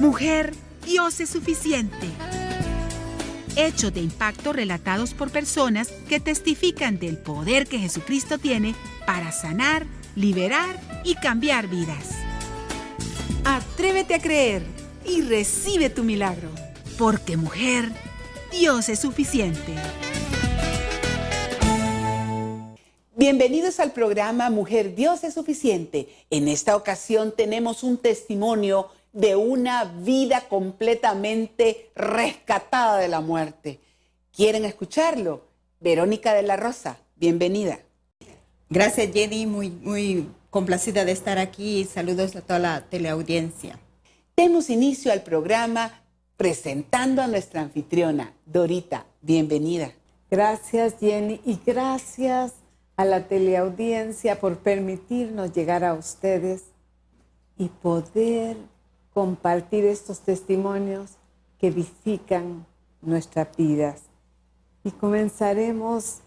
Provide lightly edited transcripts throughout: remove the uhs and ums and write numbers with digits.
Mujer, Dios es suficiente. Hechos de impacto relatados por personas que testifican del poder que Jesucristo tiene para sanar, liberar y cambiar vidas. Atrévete a creer y recibe tu milagro. Porque mujer, Dios es suficiente. Bienvenidos al programa Mujer, Dios es suficiente. En esta ocasión tenemos un testimonio de una vida completamente rescatada de la muerte. ¿Quieren escucharlo? Verónica de la Rosa, bienvenida. Gracias, Jenny, muy complacida de estar aquí. Saludos a toda la teleaudiencia. Demos inicio al programa presentando a nuestra anfitriona, Dorita, bienvenida. Gracias, Jenny, y gracias a la teleaudiencia por permitirnos llegar a ustedes y poder compartir estos testimonios que edifican nuestras vidas. Y comenzaremos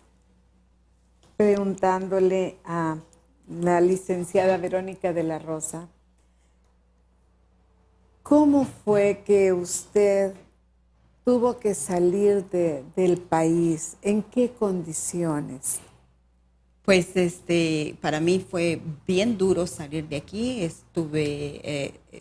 preguntándole a la licenciada Verónica de la Rosa, ¿cómo fue que usted tuvo que salir del país? ¿En qué condiciones? Pues para mí fue bien duro salir de aquí.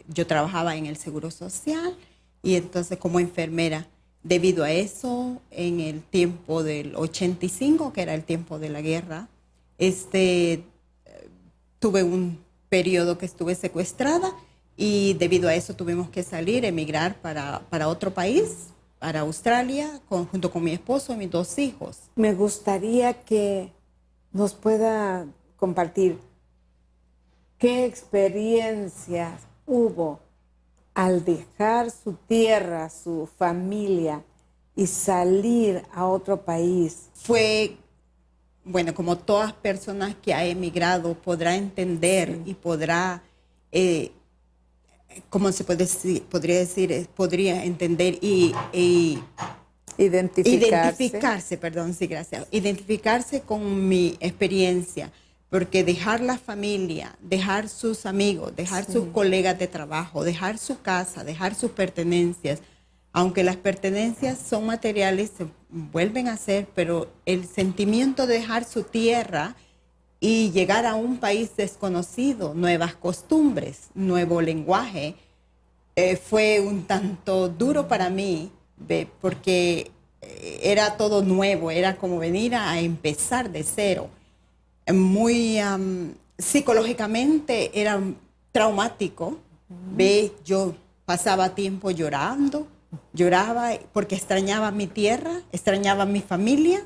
Yo trabajaba en el Seguro Social y entonces como enfermera, debido a eso, en el tiempo del 85, que era el tiempo de la guerra, tuve un periodo que estuve secuestrada y debido a eso tuvimos que salir, emigrar para otro país, para Australia, junto con mi esposo y mis 2 hijos. Me gustaría que nos pueda compartir qué experiencias hubo al dejar su tierra, su familia y salir a otro país. Fue, bueno, como todas personas que ha emigrado podrá entender y podrá, ¿cómo se puede decir? Podría entender y identificarse con mi experiencia, porque dejar la familia, dejar sus amigos, dejar sus colegas de trabajo, dejar su casa, dejar sus pertenencias, aunque las pertenencias son materiales, se vuelven a ser, pero el sentimiento de dejar su tierra y llegar a un país desconocido, nuevas costumbres, nuevo lenguaje, fue un tanto duro para mí, porque era todo nuevo, era como venir a empezar de cero. Muy psicológicamente era traumático. Yo pasaba tiempo lloraba porque extrañaba mi tierra, extrañaba mi familia.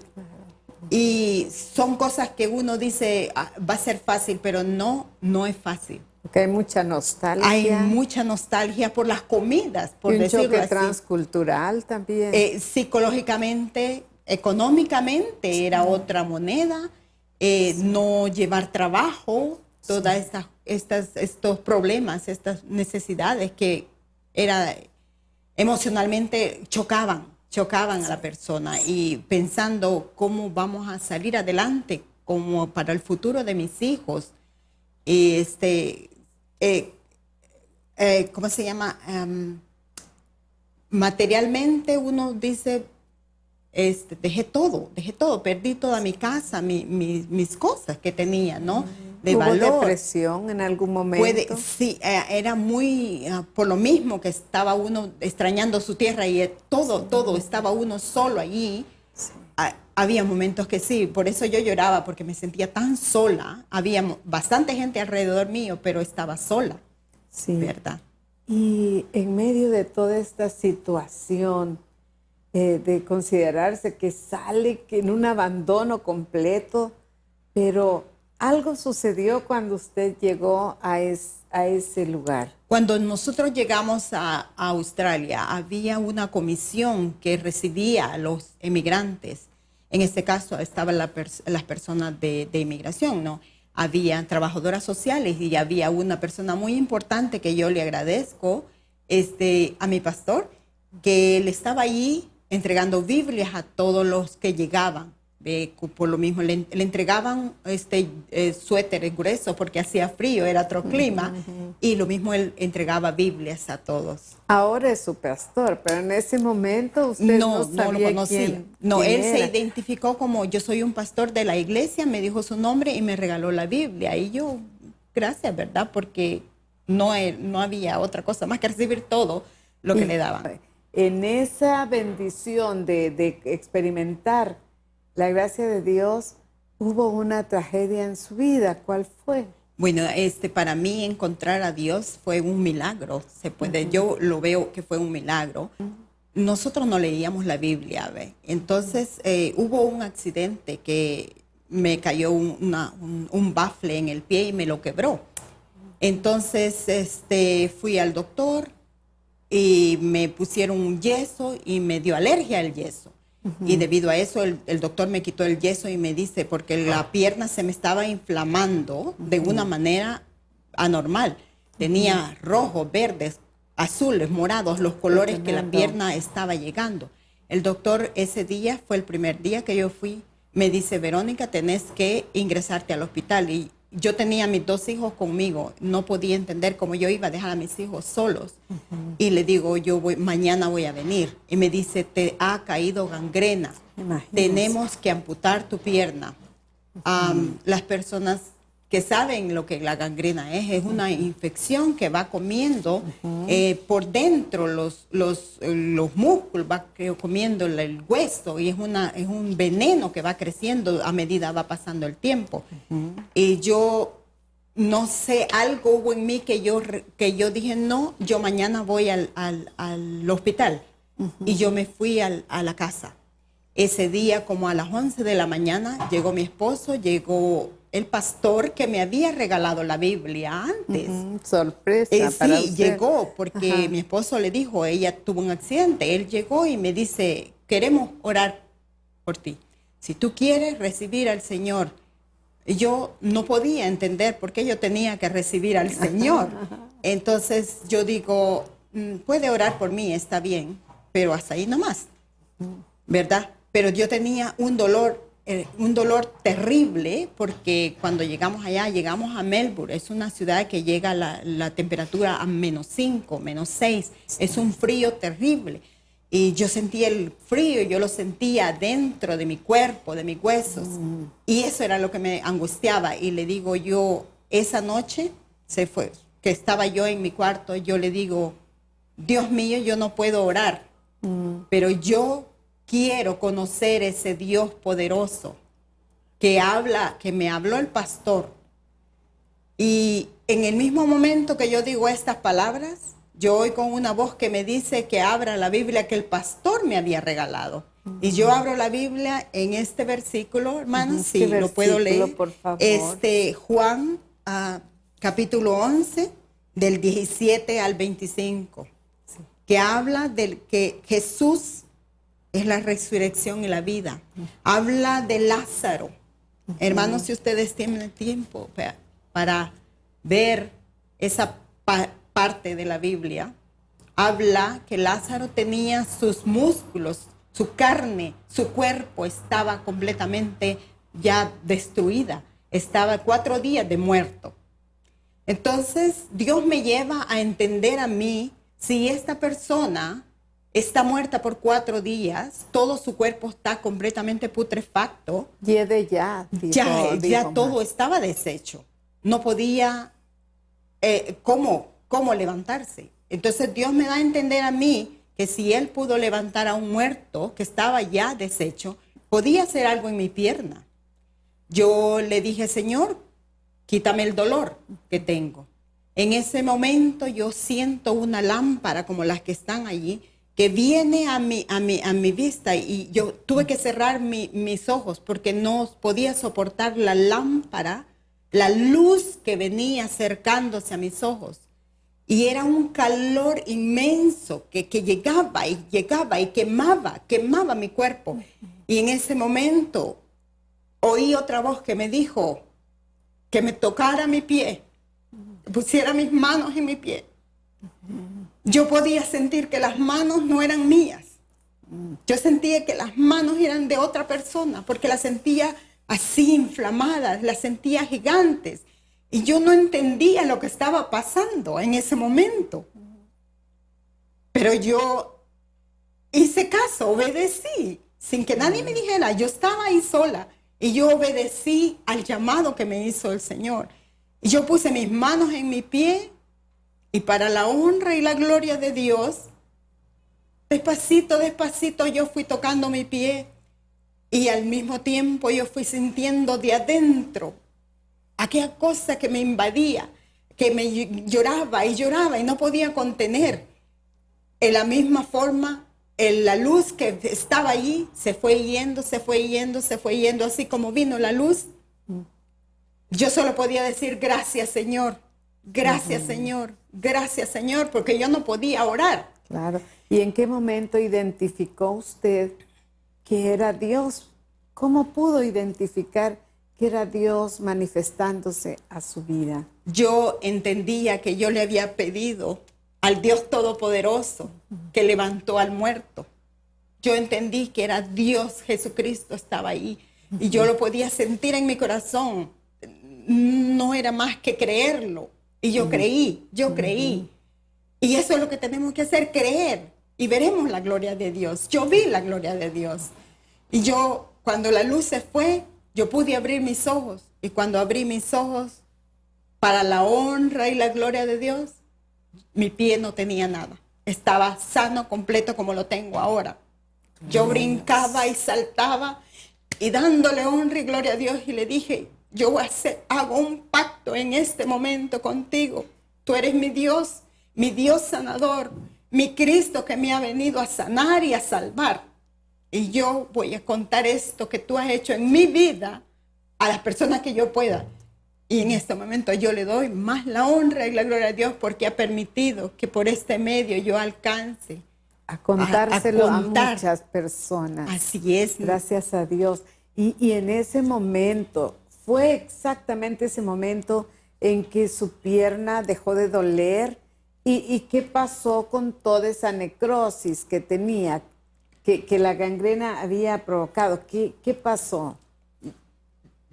Y son cosas que uno dice, va a ser fácil, pero no es fácil. Porque hay mucha nostalgia. Hay mucha nostalgia por las comidas, por y un decirlo choque así. transcultural también. Psicológicamente, económicamente era otra moneda. No llevar trabajo, todas estos problemas, estas necesidades que emocionalmente chocaban a la persona, y pensando cómo vamos a salir adelante como para el futuro de mis hijos. Y ¿cómo se llama? Materialmente uno dice, dejé todo, perdí toda mi casa, mis cosas que tenía, ¿no? De ¿Hubo valor. depresión en algún momento? Sí, era muy, por lo mismo que estaba uno extrañando su tierra y todo estaba uno solo allí. Sí. Había momentos que sí, por eso yo lloraba, porque me sentía tan sola. Había bastante gente alrededor mío, pero estaba sola, sí. ¿Verdad? Y en medio de toda esta situación, de considerarse que sale en un abandono completo, pero algo sucedió cuando usted llegó a ese lugar. Cuando nosotros llegamos a Australia, había una comisión que recibía a los emigrantes. En este caso estaban las personas de inmigración, ¿no? Había trabajadoras sociales y había una persona muy importante que yo le agradezco, a mi pastor, que él estaba allí entregando Biblias a todos los que llegaban Por lo mismo le entregaban suéteres gruesos porque hacía frío, era otro clima, y lo mismo él entregaba Biblias a todos. Ahora es su pastor, pero en ese momento usted no sabía lo conocía. quién Él era. se identificó como yo soy un pastor de la iglesia, me dijo su nombre y me regaló la Biblia. Y yo, gracias, ¿verdad? Porque no había otra cosa más que recibir todo lo que le daban. En esa bendición de experimentar la gracia de Dios, hubo una tragedia en su vida. ¿Cuál fue? Bueno, para mí encontrar a Dios fue un milagro. Yo lo veo que fue un milagro. Nosotros no leíamos la Biblia, ¿ve? Entonces hubo un accidente que me cayó un bafle en el pie y me lo quebró. Entonces fui al doctor y me pusieron un yeso y me dio alergia al yeso. Y debido a eso el doctor me quitó el yeso y me dice, porque la pierna se me estaba inflamando de una manera anormal. Tenía rojos, verdes, azules, morados, los colores que la pierna estaba llegando. El doctor ese día, fue el primer día que yo fui, me dice, Verónica, tenés que ingresarte al hospital. Y yo tenía a mis 2 hijos conmigo, no podía entender cómo yo iba a dejar a mis hijos solos. Y le digo, mañana voy a venir. Y me dice, te ha caído gangrena. Imagínense. Tenemos que amputar tu pierna. Las personas que saben lo que la gangrena es una infección que va comiendo por dentro los músculos, va comiendo el hueso, y es un veneno que va creciendo a medida va pasando el tiempo. Y yo no sé, algo hubo en mí que yo dije, no, yo mañana voy al hospital. Y yo me fui a la casa. Ese día, como a las 11 de la mañana, llegó mi esposo, llegó el pastor que me había regalado la Biblia antes. Sorpresa para sí, usted. llegó porque mi esposo le dijo, ella tuvo un accidente. Él llegó y me dice, queremos orar por ti. Si tú quieres recibir al Señor. Yo no podía entender por qué yo tenía que recibir al Señor. Entonces yo digo, puede orar por mí, está bien, pero hasta ahí nomás, ¿verdad? Pero yo tenía un dolor terrible, porque cuando llegamos allá, llegamos a Melbourne, es una ciudad que llega la temperatura a -5, -6, es un frío terrible. Y yo sentía el frío, yo lo sentía dentro de mi cuerpo, de mis huesos. Y eso era lo que me angustiaba. Y le digo yo, esa noche, que estaba yo en mi cuarto, yo le digo, Dios mío, yo no puedo orar, pero yo quiero conocer ese Dios poderoso que me habló el pastor. Y en el mismo momento que yo digo estas palabras, yo oigo una voz que me dice que abra la Biblia que el pastor me había regalado. Y yo abro la Biblia en este versículo, hermanos, si lo puedo leer. Por favor. Juan, capítulo 11, del 17 al 25, que habla de que Jesús es la resurrección y la vida. Habla de Lázaro. Hermanos, si ustedes tienen tiempo para ver esa parte de la Biblia, habla que Lázaro tenía sus músculos, su carne, su cuerpo estaba completamente ya destruida. Estaba 4 días de muerto. Entonces, Dios me lleva a entender a mí, si esta persona está muerta por 4 días, todo su cuerpo está completamente putrefacto. Ya Todo estaba deshecho. No podía, ¿cómo levantarse? Entonces Dios me da a entender a mí que si Él pudo levantar a un muerto que estaba ya deshecho, podía hacer algo en mi pierna. Yo le dije, Señor, quítame el dolor que tengo. En ese momento yo siento una lámpara como las que están allí, que viene a mi vista, y yo tuve que cerrar mis ojos porque no podía soportar la lámpara, la luz que venía acercándose a mis ojos. Y era un calor inmenso que llegaba y quemaba mi cuerpo. Y en ese momento oí otra voz que me dijo que me tocara mi pie, pusiera mis manos en mi pie. Yo podía sentir que las manos no eran mías, Yo sentía que las manos eran de otra persona, porque las sentía así inflamadas, las sentía gigantes. Y yo no entendía lo que estaba pasando en ese momento. Pero yo hice caso, obedecí, sin que nadie me dijera. Yo estaba ahí sola y yo obedecí al llamado que me hizo el Señor. Y yo puse mis manos en mi pie y para la honra y la gloria de Dios, despacito, despacito yo fui tocando mi pie y al mismo tiempo yo fui sintiendo de adentro aquella cosa que me invadía, que me lloraba y no podía contener. En la misma forma, la luz que estaba allí se fue yendo, se fue yendo, se fue yendo, así como vino la luz. Yo solo podía decir gracias, Señor, gracias, Señor, gracias, Señor, porque yo no podía orar. Claro. ¿Y en qué momento identificó usted que era Dios? ¿Cómo pudo identificar que era Dios manifestándose a su vida? Yo entendía que yo le había pedido al Dios Todopoderoso que levantó al muerto. Yo entendí que era Dios, Jesucristo estaba ahí y yo lo podía sentir en mi corazón. No era más que creerlo. Y yo creí. Y eso es lo que tenemos que hacer, creer. Y veremos la gloria de Dios. Yo vi la gloria de Dios. Y yo, cuando la luz se fue, yo pude abrir mis ojos. Y cuando abrí mis ojos, para la honra y la gloria de Dios, mi pie no tenía nada. Estaba sano, completo, como lo tengo ahora. Yo brincaba y saltaba y dándole honra y gloria a Dios. Y le dije, yo hago un pacto en este momento contigo. Tú eres mi Dios sanador, mi Cristo que me ha venido a sanar y a salvar. Y yo voy a contar esto que tú has hecho en mi vida a las personas que yo pueda. Y en este momento yo le doy más la honra y la gloria a Dios porque ha permitido que por este medio yo alcance a contárselo a contar. muchas personas. Así es. Gracias a Dios. Y en ese momento, fue exactamente ese momento en que su pierna dejó de doler. ¿Y qué pasó con toda esa necrosis que tenía, que la gangrena había provocado? ¿Qué pasó?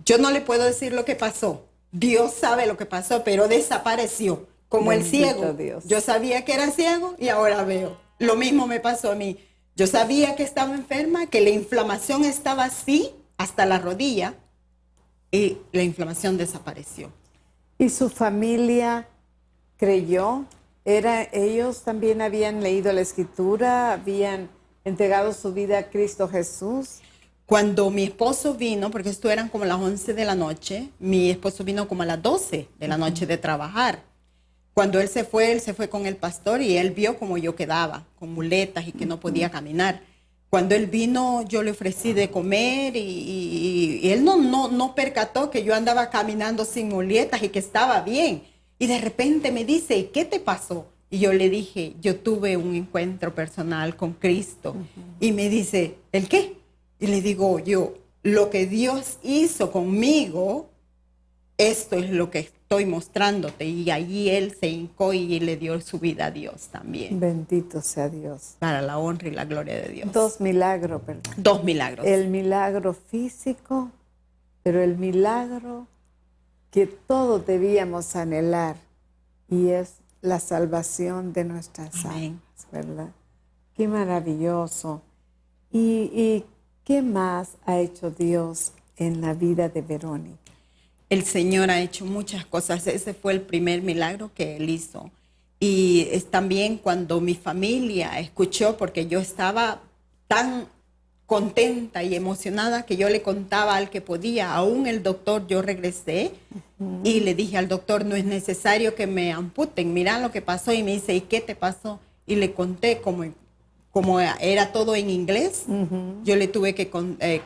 Yo no le puedo decir lo que pasó. Dios sabe lo que pasó, pero desapareció. Como el ciego. Dios. Yo sabía que era ciego y ahora veo. Lo mismo me pasó a mí. Yo sabía que estaba enferma, que la inflamación estaba así hasta la rodilla y la inflamación desapareció. ¿Y su familia creyó? ¿Ellos también habían leído la Escritura? ¿Habían entregado su vida a Cristo Jesús? Cuando mi esposo vino, porque esto eran como las 11 de la noche, mi esposo vino como a las 12 de la noche de trabajar. Cuando él se fue con el pastor y él vio como yo quedaba, con muletas y que no podía caminar. Cuando él vino, yo le ofrecí de comer y él no percató que yo andaba caminando sin muletas y que estaba bien. Y de repente me dice, ¿y qué te pasó? Y yo le dije, yo tuve un encuentro personal con Cristo. Y me dice, ¿el qué? Y le digo yo, lo que Dios hizo conmigo, esto es lo que estoy mostrándote. Y allí él se hincó y le dio su vida a Dios también. Bendito sea Dios. Para la honra y la gloria de Dios. 2 milagros, ¿verdad? 2 milagros. El milagro físico, pero el milagro que todos debíamos anhelar, y es la salvación de nuestras almas, ¿verdad? Qué maravilloso. ¿Y qué más ha hecho Dios en la vida de Verónica? El Señor ha hecho muchas cosas. Ese fue el primer milagro que Él hizo. Y es también cuando mi familia escuchó, porque yo estaba tan contenta y emocionada que yo le contaba al que podía. Aún el doctor, yo regresé y le dije al doctor, no es necesario que me amputen. Mira lo que pasó. Y me dice, ¿y qué te pasó? Y le conté como era todo en inglés, yo le tuve que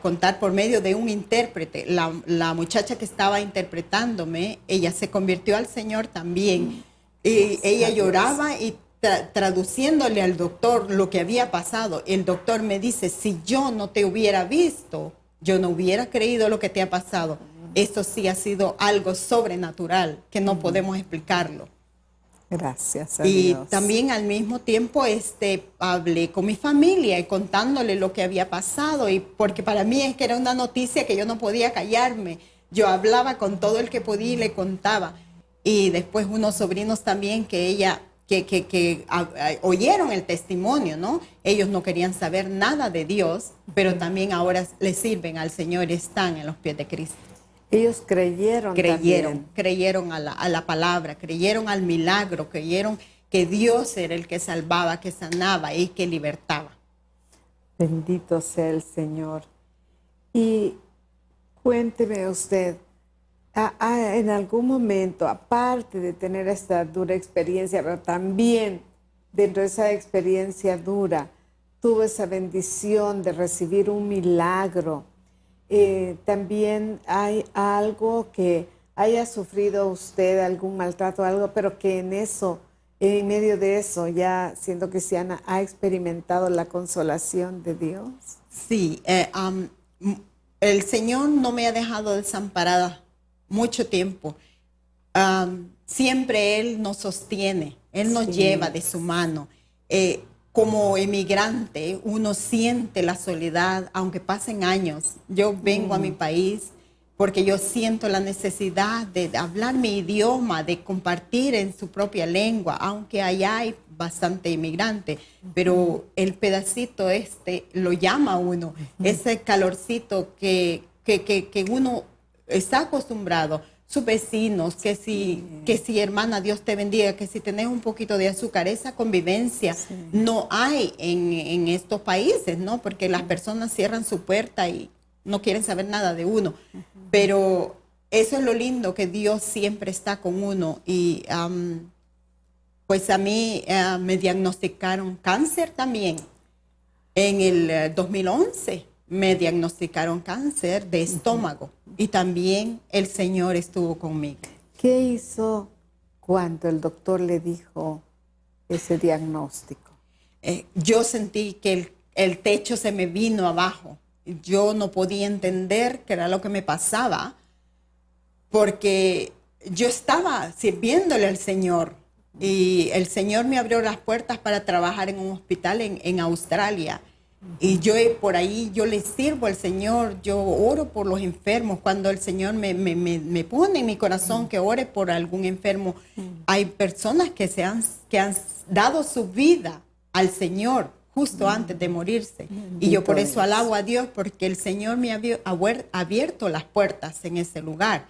contar por medio de un intérprete. La muchacha que estaba interpretándome, ella se convirtió al Señor también. Y ella lloraba y traduciéndole al doctor lo que había pasado. El doctor me dice, si yo no te hubiera visto, yo no hubiera creído lo que te ha pasado. Esto sí ha sido algo sobrenatural, que no podemos explicarlo. Gracias a Y Dios. también al mismo tiempo hablé con mi familia y contándole lo que había pasado, y porque para mí es que era una noticia que yo no podía callarme. Yo hablaba con todo el que podía y le contaba. Y después unos sobrinos también que oyeron el testimonio, ¿no? Ellos no querían saber nada de Dios, pero también ahora le sirven al Señor y están en los pies de Cristo. Ellos creyeron también. Creyeron a la palabra, creyeron al milagro, creyeron que Dios era el que salvaba, que sanaba y que libertaba. Bendito sea el Señor. Y cuénteme usted, en algún momento, aparte de tener esta dura experiencia, pero también dentro de esa experiencia dura, tuvo esa bendición de recibir un milagro. También hay algo que haya sufrido usted, algún maltrato, algo, pero que en medio de eso, ya siendo cristiana, ha experimentado la consolación de Dios. Sí, el Señor no me ha dejado desamparada mucho tiempo. Siempre Él nos sostiene, Él nos lleva de su mano. Como emigrante, uno siente la soledad, aunque pasen años. Yo vengo a mi país porque yo siento la necesidad de hablar mi idioma, de compartir en su propia lengua, aunque allá hay bastante inmigrante, pero el pedacito lo llama a uno, ese calorcito que uno está acostumbrado. Sus vecinos, que si hermana, Dios te bendiga, que si tenés un poquito de azúcar, esa convivencia no hay en estos países, ¿no? Porque las personas cierran su puerta y no quieren saber nada de uno. Pero eso es lo lindo, que Dios siempre está con uno. Y pues a mí me diagnosticaron cáncer también. En el 2011 me diagnosticaron cáncer de estómago. Y también el Señor estuvo conmigo. ¿Qué hizo cuando el doctor le dijo ese diagnóstico? Yo sentí que el techo se me vino abajo. Yo no podía entender qué era lo que me pasaba, porque yo estaba sirviéndole al Señor. Y el Señor me abrió las puertas para trabajar en un hospital en Australia. Y yo por ahí, yo le sirvo al Señor, yo oro por los enfermos. Cuando el Señor me pone en mi corazón que ore por algún enfermo, hay personas que han dado su vida al Señor justo antes de morirse. Y yo por eso alabo a Dios, porque el Señor me ha abierto las puertas en ese lugar.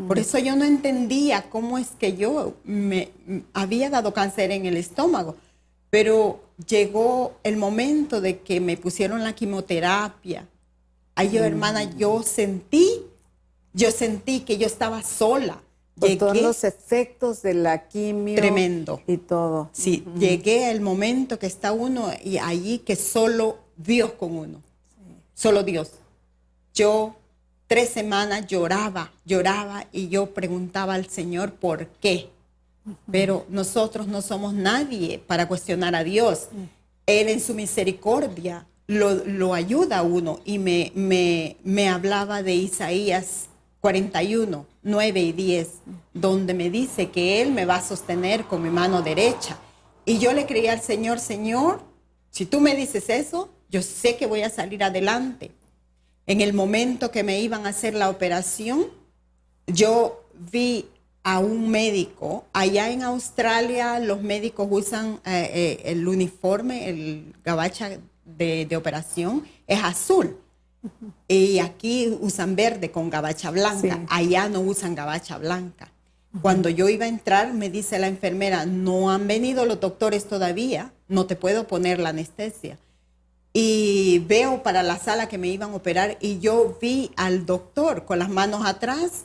Por eso yo no entendía cómo es que yo me había dado cáncer en el estómago. Pero llegó el momento de que me pusieron la quimioterapia. Ay, yo, hermana, yo sentí que yo estaba sola. Por todos los efectos de la quimio. Tremendo. Y todo. Sí, llegué al momento que está uno y allí que solo Dios con uno. Solo Dios. Yo 3 semanas lloraba y yo preguntaba al Señor por qué. Pero nosotros no somos nadie para cuestionar a Dios. Él en su misericordia lo ayuda a uno. Y me hablaba de Isaías 41, 9 y 10, donde me dice que Él me va a sostener con mi mano derecha. Y yo le creía al Señor, Señor, si tú me dices eso, yo sé que voy a salir adelante. En el momento que me iban a hacer la operación, yo vi a un médico. Allá en Australia los médicos usan el uniforme, el gabacha de operación, es azul. Y aquí usan verde con gabacha blanca. Sí. Allá no usan gabacha blanca. Cuando yo iba a entrar, me dice la enfermera, no han venido los doctores todavía, no te puedo poner la anestesia. Y veo para la sala que me iban a operar y yo vi al doctor con las manos atrás,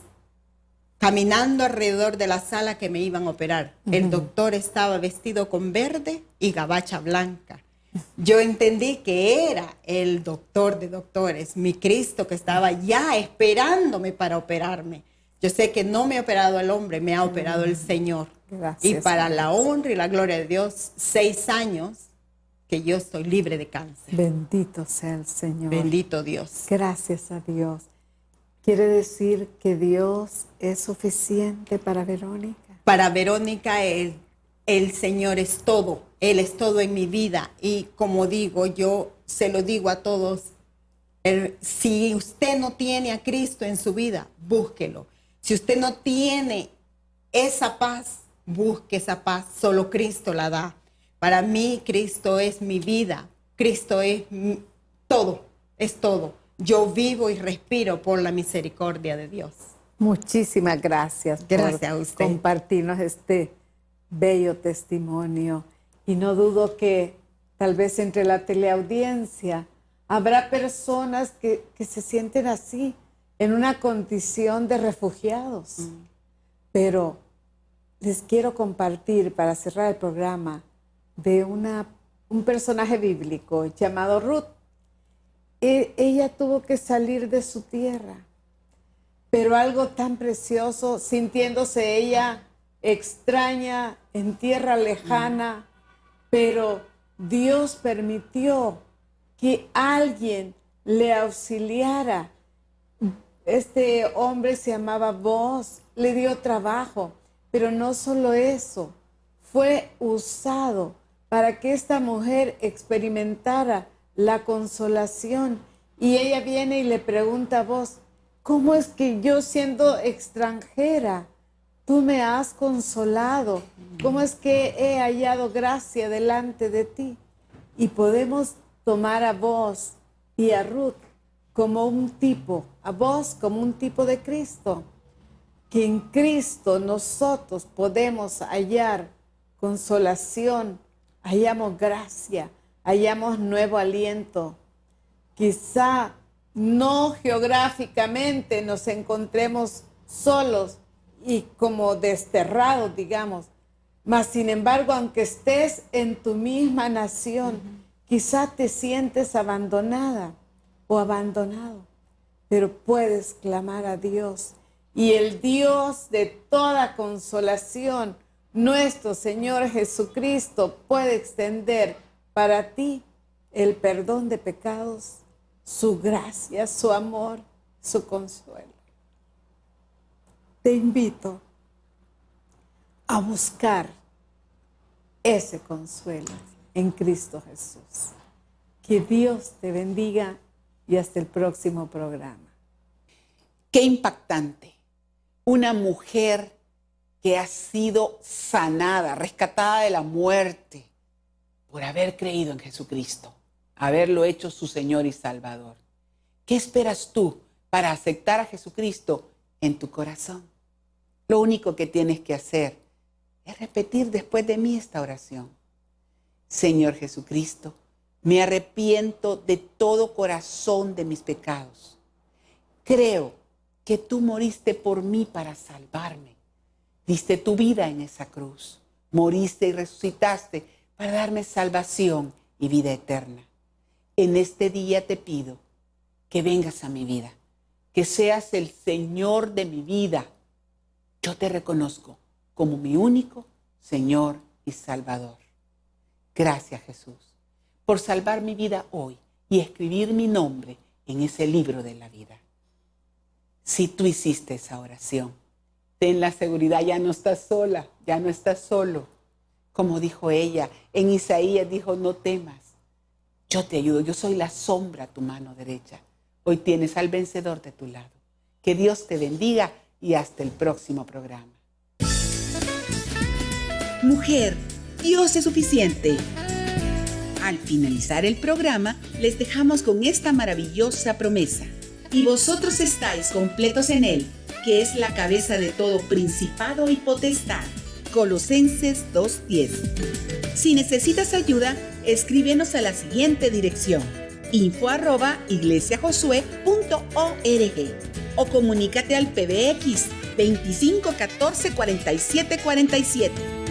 caminando alrededor de la sala que me iban a operar. El doctor estaba vestido con verde y gabacha blanca. Yo entendí que era el doctor de doctores, mi Cristo, que estaba ya esperándome para operarme. Yo sé que no me ha operado el hombre, me ha operado el Señor. Gracias, y para la honra y la gloria de Dios, 6 años que yo estoy libre de cáncer. Bendito sea el Señor. Bendito Dios. Gracias a Dios. ¿Quiere decir que Dios es suficiente para Verónica? Para Verónica, el Señor es todo. Él es todo en mi vida. Y como digo, yo se lo digo a todos, si usted no tiene a Cristo en su vida, búsquelo. Si usted no tiene esa paz, busque esa paz. Solo Cristo la da. Para mí, Cristo es mi vida. Cristo es todo, es todo. Yo vivo y respiro por la misericordia de Dios. Muchísimas gracias. Gracias a usted. Compartirnos este bello testimonio. Y no dudo que tal vez entre la teleaudiencia habrá personas que se sienten así, en una condición de refugiados. Pero les quiero compartir, para cerrar el programa, de un personaje bíblico llamado Ruth. Ella tuvo que salir de su tierra, pero algo tan precioso, sintiéndose ella extraña, en tierra lejana, pero Dios permitió que alguien le auxiliara. Este hombre se llamaba Boaz, le dio trabajo, pero no solo eso, fue usado para que esta mujer experimentara la consolación. Y ella viene y le pregunta a Boaz, ¿cómo es que yo, siendo extranjera, tú me has consolado? ¿Cómo es que he hallado gracia delante de ti? Y podemos tomar a Boaz y a Ruth como un tipo, a Boaz como un tipo de Cristo, que en Cristo nosotros podemos hallar consolación, hallamos gracia, hallamos nuevo aliento. Quizá no geográficamente nos encontremos solos y como desterrados, digamos, mas sin embargo, aunque estés en tu misma nación, quizá te sientes abandonada o abandonado, pero puedes clamar a Dios. Y el Dios de toda consolación, nuestro Señor Jesucristo, puede extender para ti el perdón de pecados, su gracia, su amor, su consuelo. Te invito a buscar ese consuelo en Cristo Jesús. Que Dios te bendiga y hasta el próximo programa. Qué impactante. Una mujer que ha sido sanada, rescatada de la muerte por haber creído en Jesucristo, haberlo hecho su Señor y Salvador. ¿Qué esperas tú para aceptar a Jesucristo en tu corazón? Lo único que tienes que hacer es repetir después de mí esta oración. Señor Jesucristo, me arrepiento de todo corazón de mis pecados. Creo que tú moriste por mí para salvarme. Diste tu vida en esa cruz. Moriste y resucitaste para darme salvación y vida eterna. En este día te pido que vengas a mi vida, que seas el Señor de mi vida. Yo te reconozco como mi único Señor y Salvador. Gracias, Jesús, por salvar mi vida hoy y escribir mi nombre en ese libro de la vida. Si tú hiciste esa oración, ten la seguridad, ya no estás sola, ya no estás solo. Como dijo ella, en Isaías dijo, no temas, yo te ayudo, yo soy la sombra a tu mano derecha. Hoy tienes al vencedor de tu lado. Que Dios te bendiga y hasta el próximo programa. Mujer, Dios es suficiente. Al finalizar el programa, les dejamos con esta maravillosa promesa. Y vosotros estáis completos en Él, que es la cabeza de todo principado y potestad. Colosenses 2:10. Si necesitas ayuda, escríbenos a la siguiente dirección: info@iglesiajosué.org o comunícate al PBX 25 14 47 47.